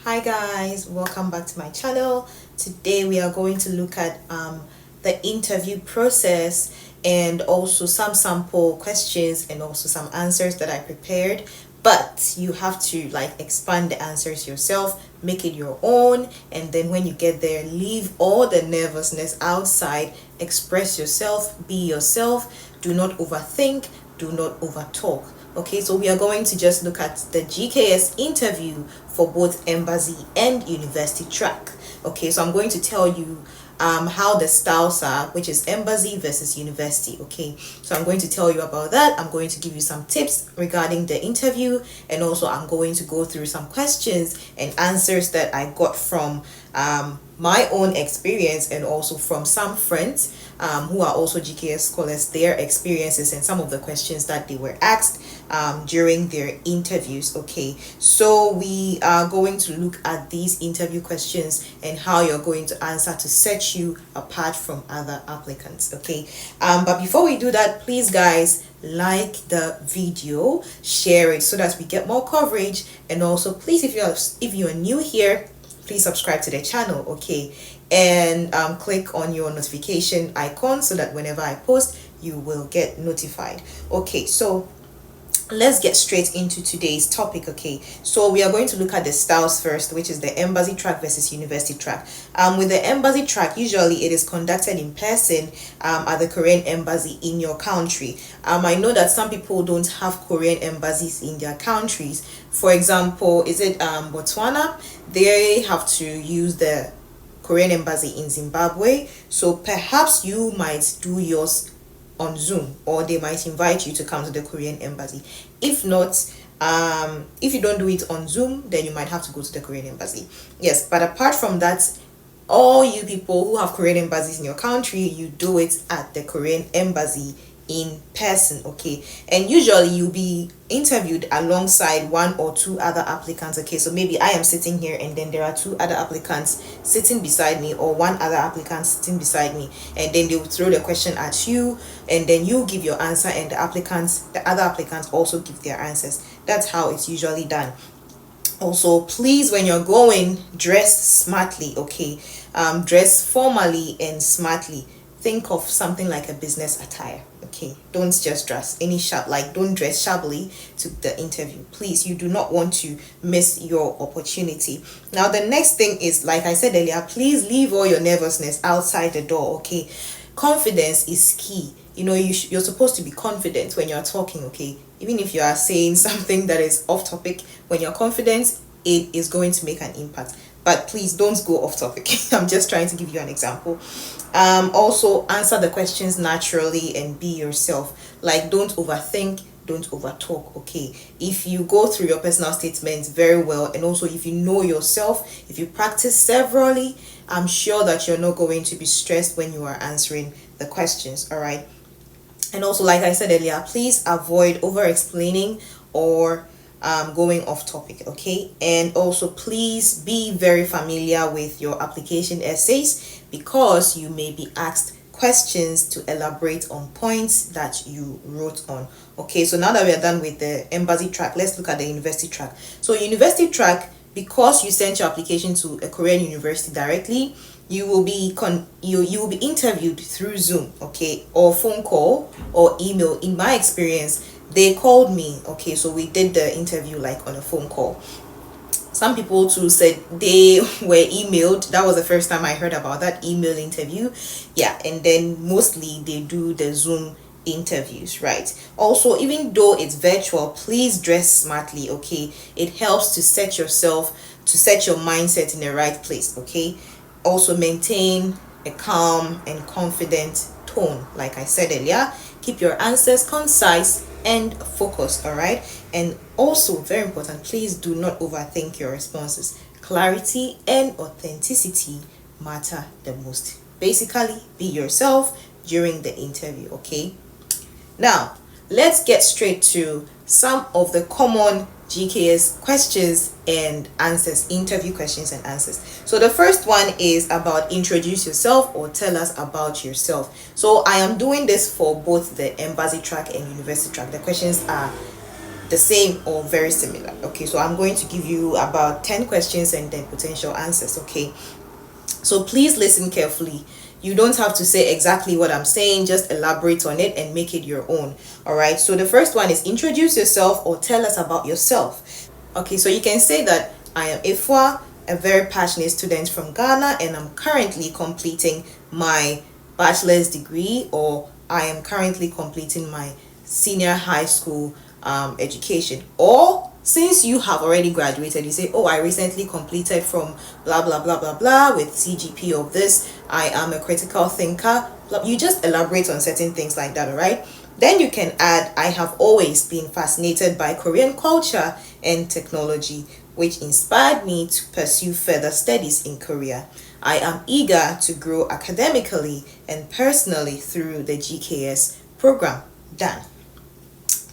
Hi guys, welcome back to my channel. Today we are going to look at the interview process and also some sample questions and also some answers that I prepared, but you have to expand the answers yourself, make it your own, and then when you get there, leave all the nervousness outside, express yourself, be yourself, do not overthink, do not overtalk. Okay, so we are going to just look at the GKS interview for both embassy and university track. Okay, so I'm going to tell you how the styles are, which is embassy versus university. Okay, so I'm going to tell you about that. I'm going to give you some tips regarding the interview, and also I'm going to go through some questions and answers that I got from my own experience and also from some friends who are also GKS scholars, their experiences and some of the questions that they were asked during their interviews. Okay, so we are going to look at these interview questions and how you're going to answer to set you apart from other applicants. Okay, but before we do that, please guys, like the video, share it so that we get more coverage, and also please, if you're new here, please subscribe to the channel. Okay, and click on your notification icon so that whenever I post, you will get notified. Okay, so let's get straight into today's topic. Okay, so we are going to look at the styles first, which is the embassy track versus university track. With the embassy track, usually it is conducted in person at the Korean embassy in your country. I know that some people don't have Korean embassies in their countries. For example, is it Botswana? They have to use the Korean embassy in Zimbabwe, so perhaps you might do yours on Zoom, or they might invite you to come to the Korean embassy. If not, if you don't do it on Zoom, then you might have to go to the Korean embassy. Yes, but apart from that, all you people who have Korean embassies in your country, you do it at the Korean embassy in person. Okay, and usually you'll be interviewed alongside one or two other applicants. Okay, so maybe I am sitting here and then there are two other applicants sitting beside me, or one other applicant sitting beside me, and then they will throw the question at you, and then you give your answer, and the other applicants also give their answers. That's how it's usually done. Also, please, when you're going, dress smartly. Okay, dress formally and smartly. Think of something like a business attire. Okay, don't just dress any don't dress shabbily to the interview. Please, you do not want to miss your opportunity. Now the next thing is, like I said earlier, please leave all your nervousness outside the door. Okay, confidence is key. You know, you're supposed to be confident when you're talking. Okay, even if you are saying something that is off topic, when you're confident, it is going to make an impact. But please don't go off topic. I'm just trying to give you an example. Also, answer the questions naturally and be yourself. Don't overthink, don't overtalk. Okay, if you go through your personal statements very well, and also if you know yourself, if you practice severally, I'm sure that you're not going to be stressed when you are answering the questions. All right, and also, like I said earlier, please avoid over explaining or going off topic. Okay, and also please be very familiar with your application essays, because you may be asked questions to elaborate on points that you wrote on. Okay, so now that we are done with the embassy track, let's look at the university track. So university track, because you sent your application to a Korean university directly, you will be you will be interviewed through Zoom, okay, or phone call or email. In my experience, they called me. Okay, so we did the interview on a phone call. Some people too said they were emailed. That was the first time I heard about that email interview. Yeah, and then mostly they do the Zoom interviews, right? Also, even though it's virtual, please dress smartly. Okay, it helps to set your mindset in the right place. Okay, also maintain a calm and confident tone. Like I said earlier, keep your answers concise and focused. All right, and also very important, please do not overthink your responses. Clarity and authenticity matter the most. Basically, be yourself during the interview. Okay, now let's get straight to some of the common GKS questions and answers, interview questions and answers. So the first one is about introduce yourself or tell us about yourself. So I am doing this for both the embassy track and university track. The questions are the same or very similar. Okay, so I'm going to give you about 10 questions and then potential answers. Okay, so please listen carefully. You don't have to say exactly what I'm saying, just elaborate on it and make it your own. All right, so the first one is introduce yourself or tell us about yourself. Okay, so you can say that I am Ifwa, a very passionate student from Ghana, and I'm currently completing my bachelor's degree, or I am currently completing my senior high school education. Or since you have already graduated, you say, oh, I recently completed from blah blah blah blah blah with CGP of this, I am a critical thinker. You just elaborate on certain things like that. All right, then you can add, I have always been fascinated by Korean culture and technology, which inspired me to pursue further studies in Korea. I am eager to grow academically and personally through the GKS program. Done.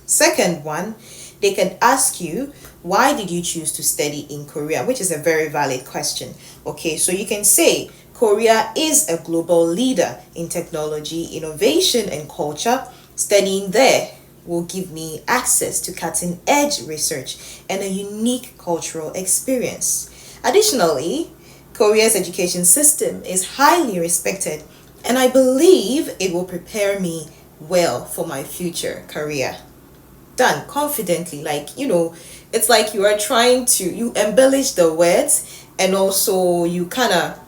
Second one, they can ask you, why did you choose to study in Korea? Which is a very valid question. Okay, so you can say, Korea is a global leader in technology, innovation, and culture. Studying there will give me access to cutting edge research and a unique cultural experience. Additionally, Korea's education system is highly respected, and I believe it will prepare me well for my future career. Done confidently, like, it's like you are trying to, you embellish the words, and also you kind of,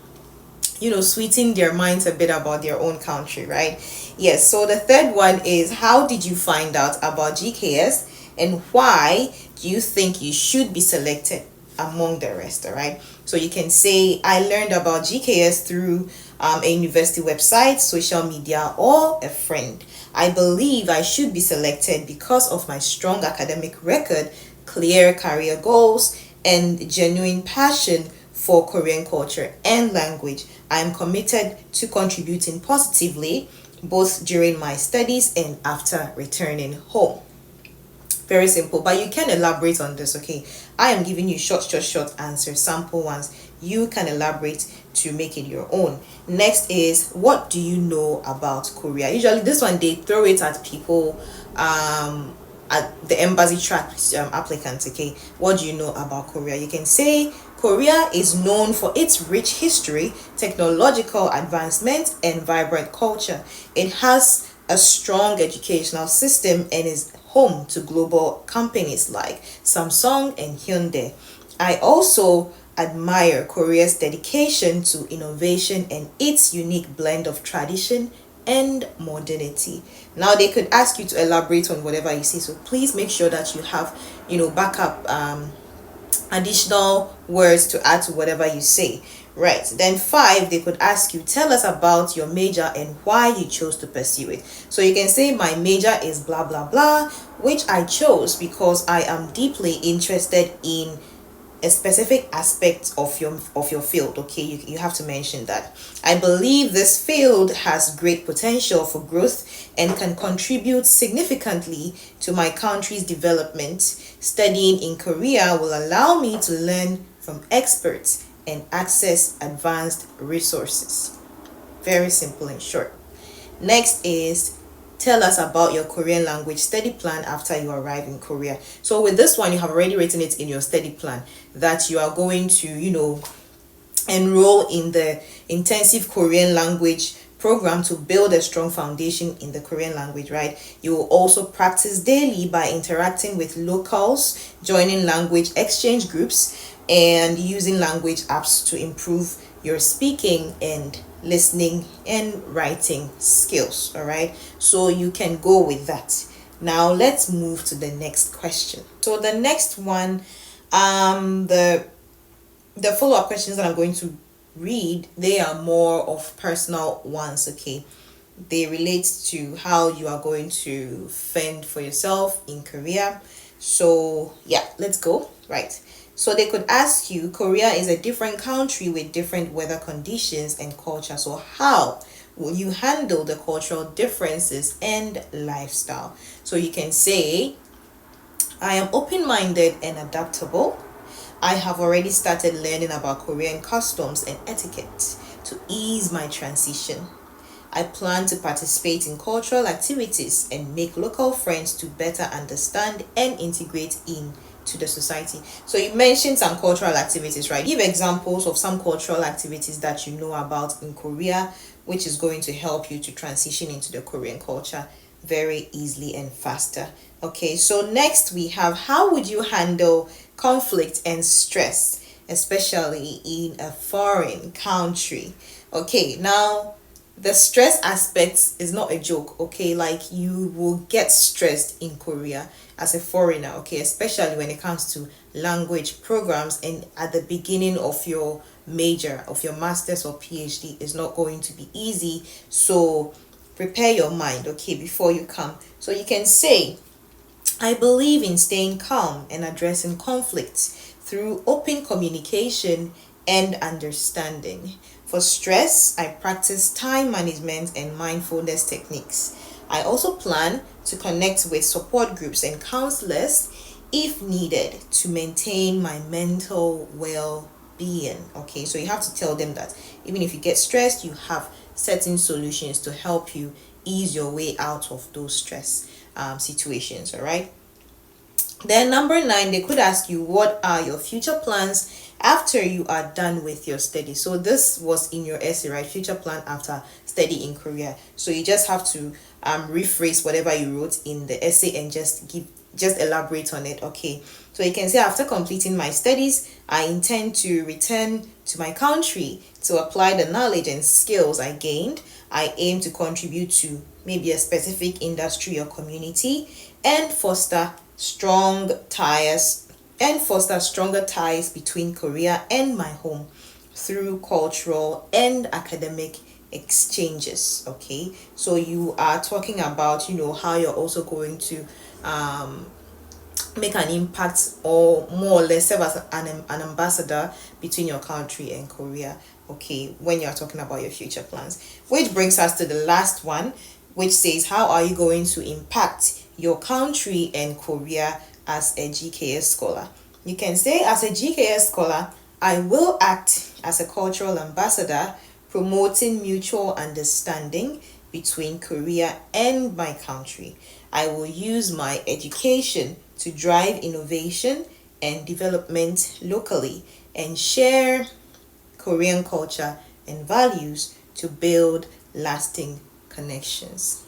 sweeten their minds a bit about their own country, right? Yes, so the third one is, how did you find out about GKS and why do you think you should be selected among the rest? All right, so you can say, I learned about GKS through a university website, social media, or a friend. I believe I should be selected because of my strong academic record, clear career goals, and genuine passion for Korean culture and language. I am committed to contributing positively both during my studies and after returning home. Very simple, but you can elaborate on this. Okay, I am giving you short answers, sample ones. You can elaborate to make it your own. Next is, what do you know about Korea? Usually this one, they throw it at people, at the embassy track applicants. Okay, what do you know about Korea? You can say, Korea is known for its rich history, technological advancement, and vibrant culture. It has a strong educational system and is home to global companies like Samsung and Hyundai. I also admire Korea's dedication to innovation and its unique blend of tradition and modernity. Now they could ask you to elaborate on whatever you see, so please make sure that you have, backup additional words to add to whatever you say. Right, then 5, they could ask you, tell us about your major and why you chose to pursue it. So you can say, my major is blah blah blah, which I chose because I am deeply interested in a specific aspect of your field. Okay, you have to mention that. I believe this field has great potential for growth and can contribute significantly to my country's development. Studying in Korea will allow me to learn from experts and access advanced resources. Very simple and short. Next is, tell us about your Korean language study plan after you arrive in Korea. So with this one, you have already written it in your study plan that you are going to, enroll in the intensive Korean language program to build a strong foundation in the Korean language, right? You will also practice daily by interacting with locals, joining language exchange groups, and using language apps to improve your speaking and listening and writing skills. All right, so you can go with that. Now let's move to the next question. So the next one, the follow-up questions that I'm going to read, they are more of personal ones. Okay, they relate to how you are going to fend for yourself in Korea. So yeah, let's go. Right, so they could ask you, Korea is a different country with different weather conditions and culture, so how will you handle the cultural differences and lifestyle? So you can say, I am open-minded and adaptable. I have already started learning about Korean customs and etiquette to ease my transition. I plan to participate in cultural activities and make local friends to better understand and integrate into the society. So you mentioned some cultural activities, right? Give examples of some cultural activities that you know about in Korea, which is going to help you to transition into the Korean culture very easily and faster. Okay, so next we have, how would you handle conflict and stress, especially in a foreign country? Okay, now the stress aspect is not a joke. Okay, like you will get stressed in Korea as a foreigner, okay, especially when it comes to language programs, and at the beginning of your major, of your master's or PhD, is not going to be easy. So prepare your mind, okay, before you come. So you can say, I believe in staying calm and addressing conflicts through open communication and understanding. For stress, I practice time management and mindfulness techniques. I also plan to connect with support groups and counselors if needed to maintain my mental well-being. Okay, so you have to tell them that even if you get stressed, you have certain solutions to help you ease your way out of those stress situations. All right. Then number 9, they could ask you, what are your future plans after you are done with your study? So this was in your essay, right? Future plan after study in Korea. So you just have to rephrase whatever you wrote in the essay and just elaborate on it. Okay, so you can say, after completing my studies, I intend to return to my country to apply the knowledge and skills I gained. I aim to contribute to maybe a specific industry or community and foster stronger ties between Korea and my home through cultural and academic exchanges. Okay, so you are talking about, how you're also going to make an impact, or more or less serve as an ambassador between your country and Korea. Okay, when you're talking about your future plans, which brings us to the last one, which says, how are you going to impact your country and Korea as a GKS scholar? You can say, as a GKS scholar, I will act as a cultural ambassador, promoting mutual understanding between Korea and my country. I will use my education to drive innovation and development locally and share Korean culture and values to build lasting connections.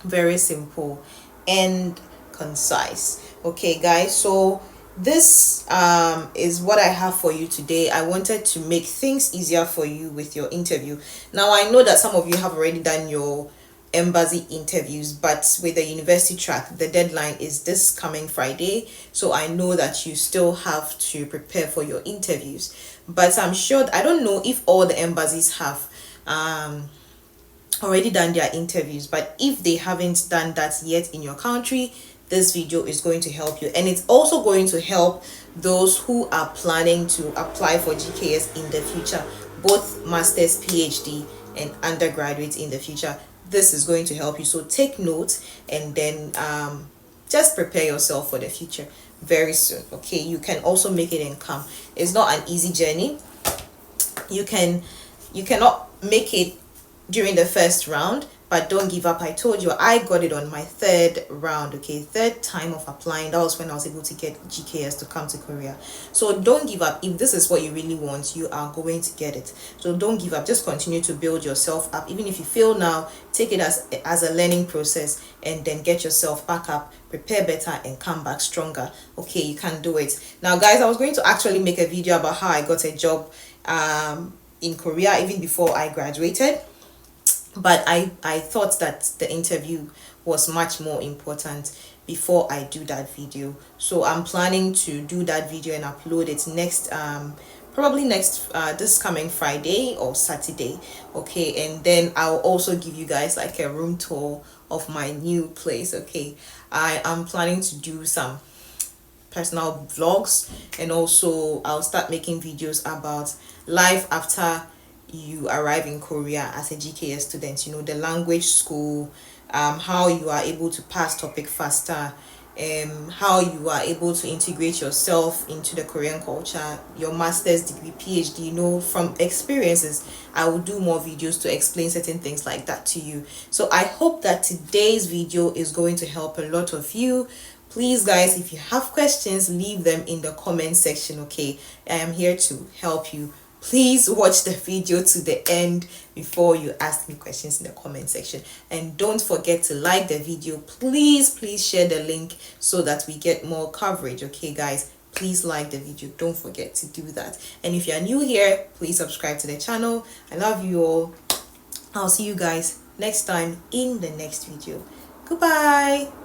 Very simple and concise. Okay, guys, so this is what I have for you today. I wanted to make things easier for you with your interview. Now, I know that some of you have already done your embassy interviews, but with the university track, the deadline is this coming Friday, so I know that you still have to prepare for your interviews. But I'm sure, I don't know if all the embassies have already done their interviews, but if they haven't done that yet in your country, this video is going to help you, and it's also going to help those who are planning to apply for GKS in the future, both masters, PhD, and undergraduates in the future. This is going to help you, so take note, and then just prepare yourself for the future very soon. Okay, you can also make it and come. It's not an easy journey. You cannot make it during the first round, but don't give up. I told you I got it on my third round. Okay, third time of applying. That was when I was able to get GKS to come to Korea. So don't give up. If this is what you really want, you are going to get it. So don't give up. Just continue to build yourself up. Even if you fail now, take it as a learning process, and then get yourself back up, prepare better, and come back stronger. Okay, you can do it. Now, guys, I was going to actually make a video about how I got a job in Korea even before I graduated, but I thought that the interview was much more important before I do that video. So I'm planning to do that video and upload it next probably next this coming Friday or Saturday. Okay, and then I'll also give you guys like a room tour of my new place. Okay, I am planning to do some personal vlogs, and also I'll start making videos about life after you arrive in Korea as a GKS student, the language school, how you are able to pass topic faster, how you are able to integrate yourself into the Korean culture, your master's degree, PhD, from experiences. I will do more videos to explain certain things like that to you. So I hope that today's video is going to help a lot of you. Please guys, if you have questions, leave them in the comment section. Okay, I am here to help you. Please watch the video to the end before you ask me questions in the comment section, and don't forget to like the video. Please share the link so that we get more coverage. Okay guys, please like the video, don't forget to do that. And if you are new here, please subscribe to the channel. I love you all. I'll see you guys next time in the next video. Goodbye.